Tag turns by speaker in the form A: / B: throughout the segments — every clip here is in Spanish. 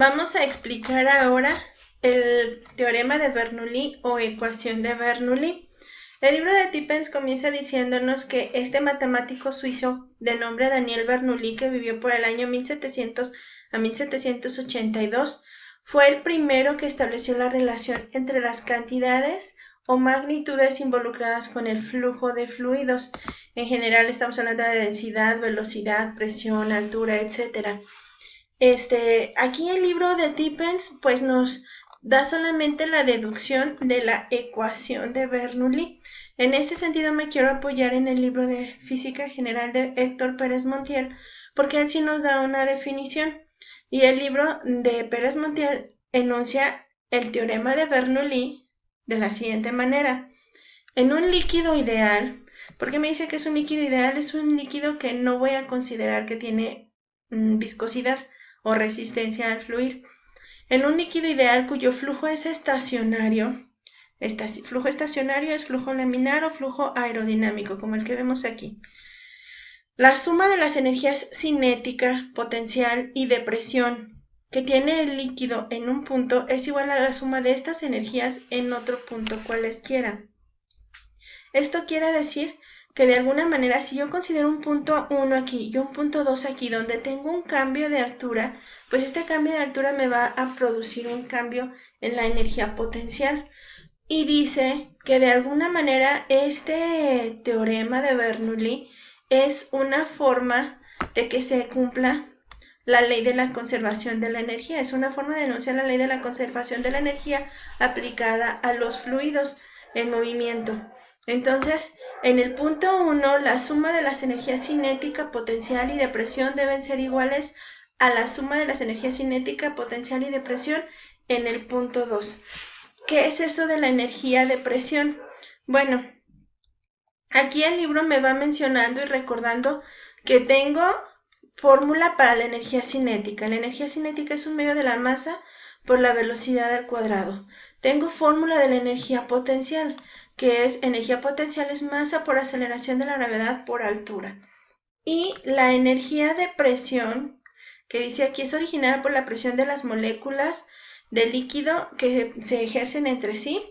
A: Vamos a explicar ahora el teorema de Bernoulli o ecuación de Bernoulli. El libro de Tippens comienza diciéndonos que este matemático suizo de nombre Daniel Bernoulli, que vivió por el año 1700 a 1782, fue el primero que estableció la relación entre las cantidades o magnitudes involucradas con el flujo de fluidos. En general estamos hablando de densidad, velocidad, presión, altura, etc. Aquí el libro de Tippens pues nos da solamente la deducción de la ecuación de Bernoulli. En ese sentido me quiero apoyar en el libro de Física General de Héctor Pérez Montiel, porque él sí nos da una definición. Y el libro de Pérez Montiel enuncia el teorema de Bernoulli de la siguiente manera. En un líquido ideal, ¿por qué me dice que es un líquido ideal? Es un líquido que no voy a considerar que tiene viscosidad o resistencia al fluir. En un líquido ideal cuyo flujo es estacionario, flujo estacionario es flujo laminar o flujo aerodinámico, como el que vemos aquí. La suma de las energías cinética, potencial y de presión que tiene el líquido en un punto es igual a la suma de estas energías en otro punto cualesquiera. Esto quiere decir que de alguna manera, si yo considero un punto 1 aquí y un punto 2 aquí, donde tengo un cambio de altura, pues este cambio de altura me va a producir un cambio en la energía potencial. Y dice que de alguna manera este teorema de Bernoulli es una forma de que se cumpla la ley de la conservación de la energía. Es una forma de denunciar la ley de la conservación de la energía aplicada a los fluidos en movimiento. Entonces, en el punto 1, la suma de las energías cinética, potencial y de presión deben ser iguales a la suma de las energías cinética, potencial y de presión en el punto 2. ¿Qué es eso de la energía de presión? Bueno, aquí el libro me va mencionando y recordando que tengo fórmula para la energía cinética. La energía cinética es un medio de la masa por la velocidad al cuadrado. Tengo fórmula de la energía potencial, que es energía potencial es masa por aceleración de la gravedad por altura. Y la energía de presión, que dice aquí, es originada por la presión de las moléculas de líquido que se ejercen entre sí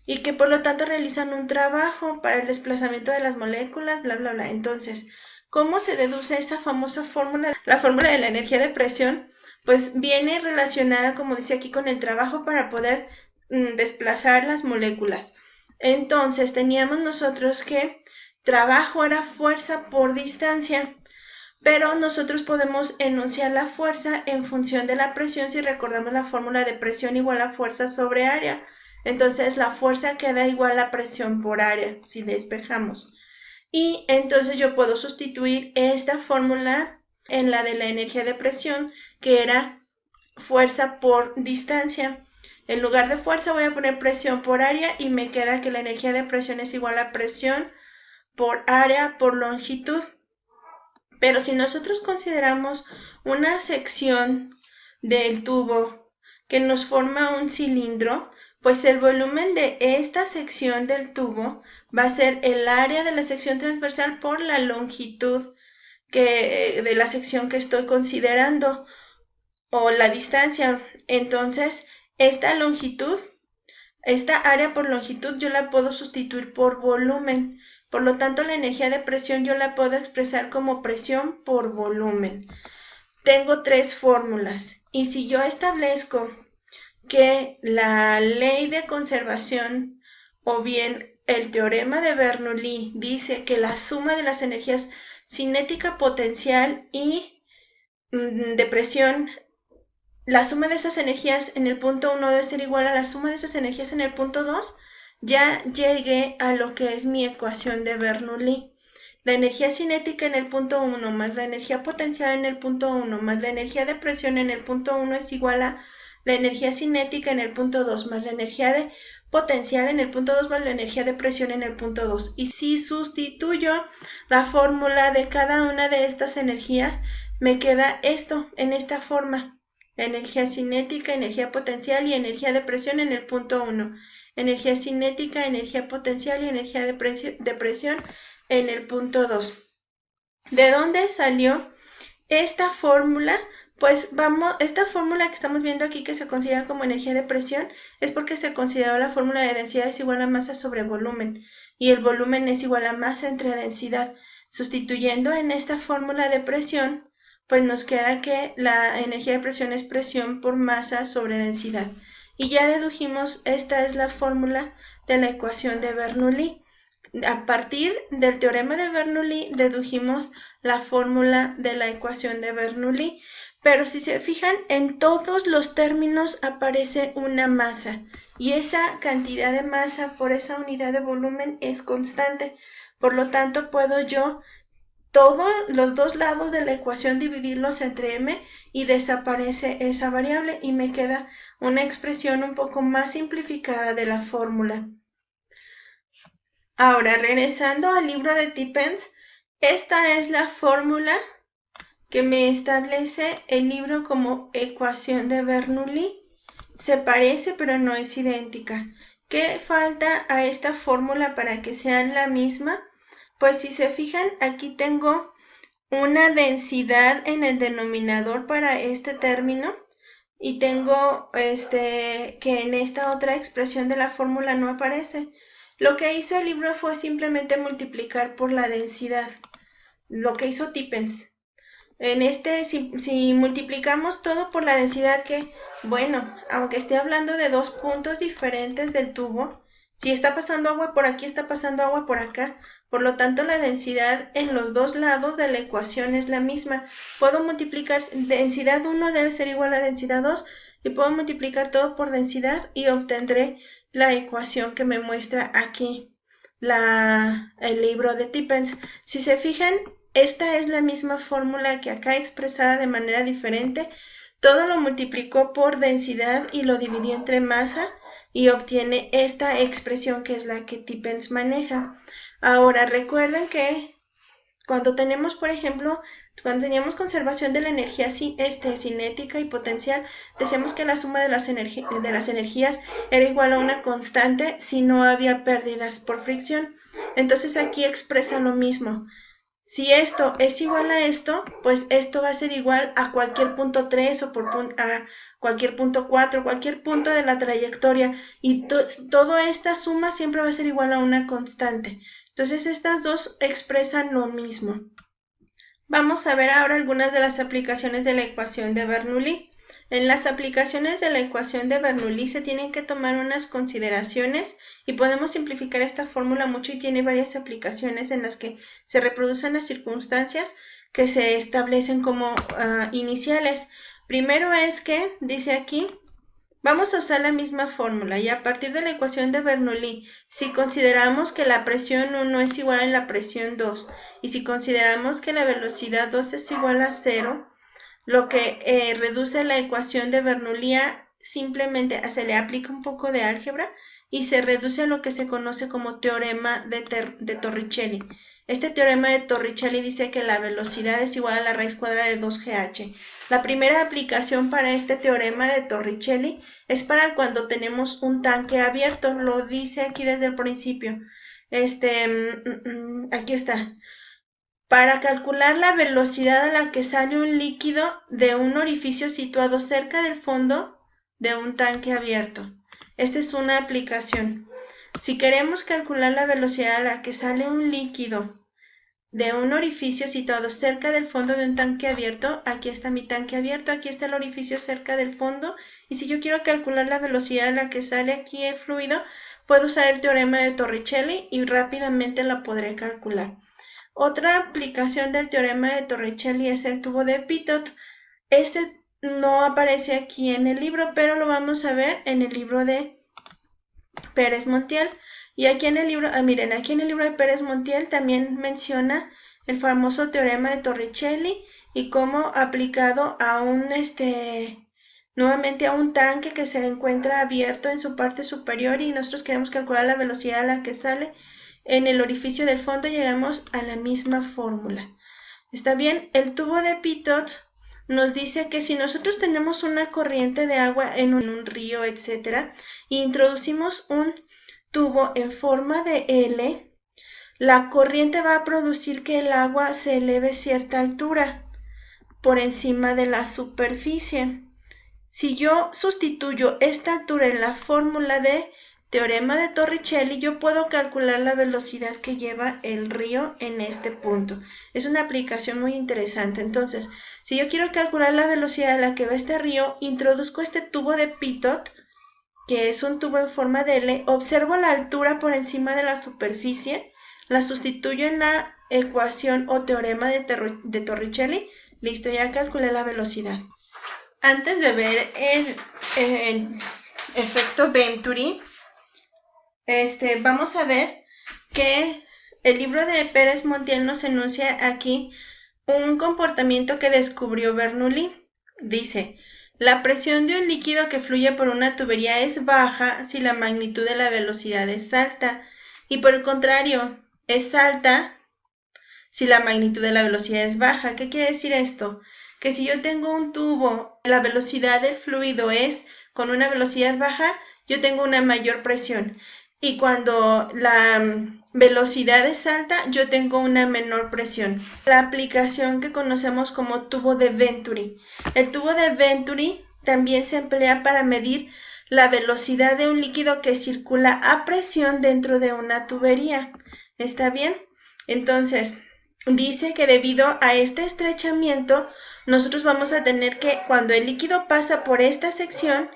A: y que por lo tanto realizan un trabajo para el desplazamiento de las moléculas, bla, bla, bla. Entonces, ¿cómo se deduce esa famosa fórmula? La fórmula de la energía de presión, pues viene relacionada, como dice aquí, con el trabajo para poder desplazar las moléculas. Entonces, teníamos nosotros que trabajo era fuerza por distancia, pero nosotros podemos enunciar la fuerza en función de la presión si recordamos la fórmula de presión igual a fuerza sobre área. Entonces la fuerza queda igual a presión por área si despejamos. Y entonces yo puedo sustituir esta fórmula en la de la energía de presión, que era fuerza por distancia. En lugar de fuerza voy a poner presión por área y me queda que la energía de presión es igual a presión por área por longitud. Pero si nosotros consideramos una sección del tubo que nos forma un cilindro, pues el volumen de esta sección del tubo va a ser el área de la sección transversal por la longitud de la sección que estoy considerando o la distancia. Entonces, esta longitud, esta área por longitud yo la puedo sustituir por volumen. Por lo tanto, la energía de presión yo la puedo expresar como presión por volumen. Tengo tres fórmulas y si yo establezco que la ley de conservación o bien el teorema de Bernoulli dice que la suma de las energías cinética, potencial y de presión, la suma de esas energías en el punto 1 debe ser igual a la suma de esas energías en el punto 2, ya llegué a lo que es mi ecuación de Bernoulli. La energía cinética en el punto 1 más la energía potencial en el punto 1 más la energía de presión en el punto 1 es igual a la energía cinética en el punto 2 más la energía de potencial en el punto 2 más la energía de presión en el punto 2. Y si sustituyo la fórmula de cada una de estas energías, me queda esto en esta forma. Energía cinética, energía potencial y energía de presión en el punto 1. Energía cinética, energía potencial y energía de presión en el punto 2. ¿De dónde salió esta fórmula? Pues vamos, esta fórmula que estamos viendo aquí que se considera como energía de presión es porque se consideró la fórmula de densidad es igual a masa sobre volumen y el volumen es igual a masa entre densidad. Sustituyendo en esta fórmula de presión, pues nos queda que la energía de presión es presión por masa sobre densidad. Y ya dedujimos, esta es la fórmula de la ecuación de Bernoulli. A partir del teorema de Bernoulli dedujimos la fórmula de la ecuación de Bernoulli. Pero si se fijan, en todos los términos aparece una masa y esa cantidad de masa por esa unidad de volumen es constante. Por lo tanto, puedo yo todos los dos lados de la ecuación dividirlos entre m y desaparece esa variable y me queda una expresión un poco más simplificada de la fórmula. Ahora, regresando al libro de Tippens, esta es la fórmula que me establece el libro como ecuación de Bernoulli. Se parece pero no es idéntica. ¿Qué falta a esta fórmula para que sean la misma? Pues si se fijan, aquí tengo una densidad en el denominador para este término y tengo que en esta otra expresión de la fórmula no aparece. Lo que hizo el libro fue simplemente multiplicar por la densidad, lo que hizo Tippens. En si multiplicamos todo por la densidad que, bueno, aunque esté hablando de dos puntos diferentes del tubo, si está pasando agua por aquí, está pasando agua por acá. Por lo tanto, la densidad en los dos lados de la ecuación es la misma. Puedo multiplicar, densidad 1 debe ser igual a densidad 2, y puedo multiplicar todo por densidad y obtendré la ecuación que me muestra aquí el libro de Tippens. Si se fijan, esta es la misma fórmula que acá expresada de manera diferente. Todo lo multiplicó por densidad y lo dividió entre masa y obtiene esta expresión que es la que Tippens maneja. Ahora, recuerden que cuando tenemos, por ejemplo, cuando teníamos conservación de la energía cinética y potencial, decíamos que la suma de las energías era igual a una constante si no había pérdidas por fricción. Entonces aquí expresa lo mismo. Si esto es igual a esto, pues esto va a ser igual a cualquier punto 3 o a cualquier punto 4, cualquier punto de la trayectoria. Y toda esta suma siempre va a ser igual a una constante. Entonces estas dos expresan lo mismo. Vamos a ver ahora algunas de las aplicaciones de la ecuación de Bernoulli. En las aplicaciones de la ecuación de Bernoulli se tienen que tomar unas consideraciones y podemos simplificar esta fórmula mucho y tiene varias aplicaciones en las que se reproducen las circunstancias que se establecen como iniciales. Primero es que, dice aquí, vamos a usar la misma fórmula y a partir de la ecuación de Bernoulli, si consideramos que la presión 1 es igual a la presión 2 y si consideramos que la velocidad 2 es igual a 0, lo que reduce la ecuación de Bernoulli simplemente se le aplica un poco de álgebra y se reduce a lo que se conoce como teorema de Torricelli. Este teorema de Torricelli dice que la velocidad es igual a la raíz cuadrada de 2GH. La primera aplicación para este teorema de Torricelli es para cuando tenemos un tanque abierto, lo dice aquí desde el principio. Aquí está. Para calcular la velocidad a la que sale un líquido de un orificio situado cerca del fondo de un tanque abierto. Esta es una aplicación. Si queremos calcular la velocidad a la que sale un líquido de un orificio situado cerca del fondo de un tanque abierto, aquí está mi tanque abierto, aquí está el orificio cerca del fondo, y si yo quiero calcular la velocidad a la que sale aquí el fluido, puedo usar el teorema de Torricelli y rápidamente la podré calcular. Otra aplicación del teorema de Torricelli es el tubo de Pitot. Este no aparece aquí en el libro, pero lo vamos a ver en el libro de Pérez Montiel. Y aquí en el libro, miren, aquí en el libro de Pérez Montiel también menciona el famoso teorema de Torricelli y cómo aplicado a nuevamente a un tanque que se encuentra abierto en su parte superior y nosotros queremos calcular la velocidad a la que sale en el orificio del fondo, llegamos a la misma fórmula. ¿Está bien? El tubo de Pitot nos dice que si nosotros tenemos una corriente de agua en un río, etcétera, e introducimos un tubo en forma de L, la corriente va a producir que el agua se eleve cierta altura. por encima de la superficie. Si yo sustituyo esta altura en la fórmula de teorema de Torricelli, yo puedo calcular la velocidad que lleva el río en este punto. Es una aplicación muy interesante. Entonces, si yo quiero calcular la velocidad a la que va este río, introduzco este tubo de pitot, que es un tubo en forma de L, observo la altura por encima de la superficie, la sustituyo en la ecuación o teorema de Torricelli, listo, ya calculé la velocidad. Antes de ver el efecto Venturi, vamos a ver que el libro de Pérez Montiel nos enuncia aquí un comportamiento que descubrió Bernoulli. Dice, la presión de un líquido que fluye por una tubería es baja si la magnitud de la velocidad es alta, y por el contrario, es alta si la magnitud de la velocidad es baja. ¿Qué quiere decir esto? Que si yo tengo un tubo, la velocidad del fluido es con una velocidad baja, yo tengo una mayor presión. Y cuando la velocidad es alta, yo tengo una menor presión. La aplicación que conocemos como tubo de Venturi. El tubo de Venturi también se emplea para medir la velocidad de un líquido que circula a presión dentro de una tubería. ¿Está bien? Entonces, dice que debido a este estrechamiento, nosotros vamos a tener que, cuando el líquido pasa por esta sección,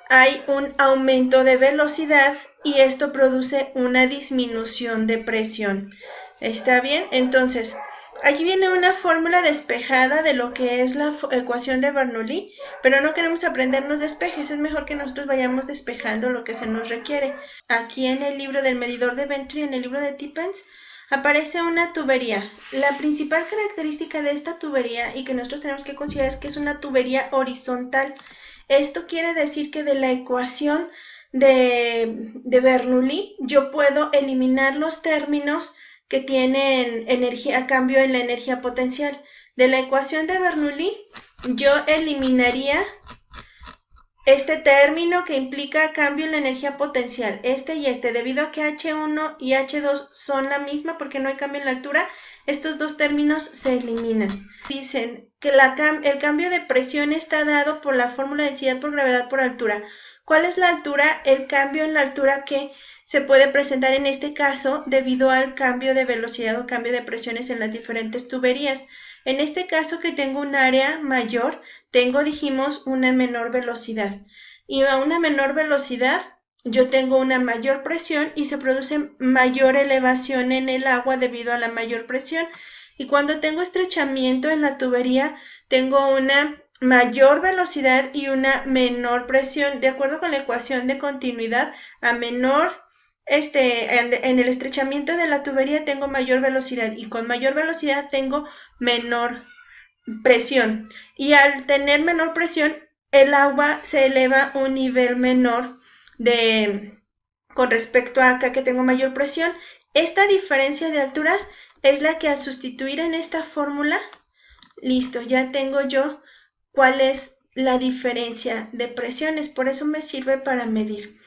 A: hay un aumento de velocidad y esto produce una disminución de presión. ¿Está bien? Entonces, aquí viene una fórmula despejada de lo que es la ecuación de Bernoulli, pero no queremos aprendernos despejes, es mejor que nosotros vayamos despejando lo que se nos requiere. Aquí en el libro del medidor de Venturi, en el libro de Tippens, aparece una tubería. La principal característica de esta tubería y que nosotros tenemos que considerar es que es una tubería horizontal. Esto quiere decir que de la ecuación de Bernoulli yo puedo eliminar los términos que tienen energía, cambio en la energía potencial. De la ecuación de Bernoulli yo eliminaría este término que implica cambio en la energía potencial, este y este, debido a que H1 y H2 son la misma porque no hay cambio en la altura, estos dos términos se eliminan. Dicen que el cambio de presión está dado por la fórmula de densidad por gravedad por altura. ¿Cuál es la altura? El cambio en la altura que se puede presentar en este caso debido al cambio de velocidad o cambio de presiones en las diferentes tuberías. En este caso que tengo un área mayor, dijimos, una menor velocidad. Y a una menor velocidad, yo tengo una mayor presión y se produce mayor elevación en el agua debido a la mayor presión. Y cuando tengo estrechamiento en la tubería, tengo una mayor velocidad y una menor presión. De acuerdo con la ecuación de continuidad, a menor en el estrechamiento de la tubería tengo mayor velocidad y con mayor velocidad tengo menor presión. Y al tener menor presión, el agua se eleva a un nivel menor con respecto a acá que tengo mayor presión. Esta diferencia de alturas es la que al sustituir en esta fórmula, listo, ya tengo yo cuál es la diferencia de presiones. Por eso me sirve para medir.